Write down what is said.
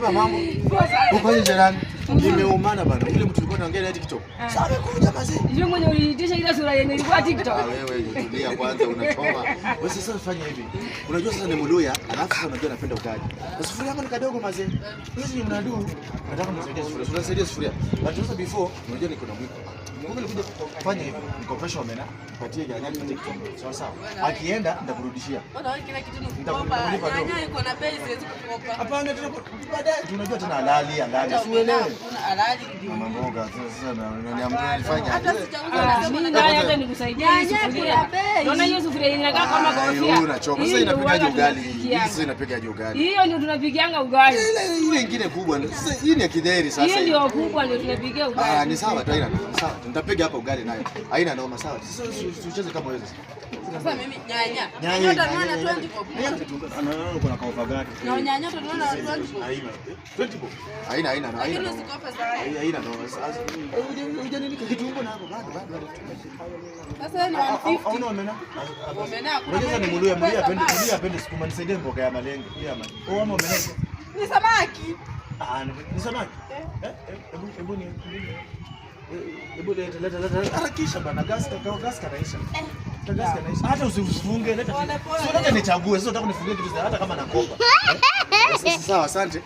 Kuna mambo. Uko nje nani? Nimeumana bana. Yule mtu alikuwa anaongea na TikTok. Sasa amekuja basi. Yule mwenye uliitisha ile sura yenye ilikuwa TikTok. Wewe tulia kwanza unachoma. Wewe sasa fanya hivi. Unajua sasa ni Muluya, alafu unajua napenda ugali. Na sufuria yangu ni kadogo mazee. Hizi ni mnadu. Nataka msaidie sufuria. Tunasaidia sufuria. But sasa before unajua niko na mwiko. Mungu alikuja kufanya hivi. Nikopesha omena. Patie ganyani TikTok. Sawa sawa. Akienda nitakurudishia. Mbona kila kitu nikukopa? Nyanya iko na bei siwezi kukopa. Hapana, baadaye tunajua tena halali angalia. Usielewe. Kuna halali ndio. Mama mboga sasa na nifanye. Hata sijauza Mimi naye hata nikusaidia hii sufuria. Unaona hiyo sufuria inakaa kama kofia. Unachoka. Sasa inapigaje ugali? Sasa inapigaje ugali? Hiyo ndio tunapigianga ugali. Ile nyingine kubwa. Sasa hii ni kidheri sasa. Hiyo ndio kubwa ndio tunapigia ugali. Ni sawa tu haina. Sawa. Nitapiga hapa ugali nayo. Haina noma sawa. Sasa tucheze kama wewe. Sasa mimi nyanya. Nyanya utaona 20 bob. Anaona kuna kaofa gani? Na nyanya utaona 20 bob. Haina. 20 bob. Haina. Lakini usikopa sana. Haina noma. Sasa unajua nini kitungo na hapo bado. Sasa ni 150. Au omena? Omena. Unajua ni Muluya apende sukuma nisaidie mboga ya malenge. Pia ama. Au omena. Ni samaki. Ni samaki? Hebu leta harakisha bana, gas kanaisha. Hata usifunge, leta. Sio leta nichague, sio nataka nifungie kitu hata kama nakopa. Sawa, asante.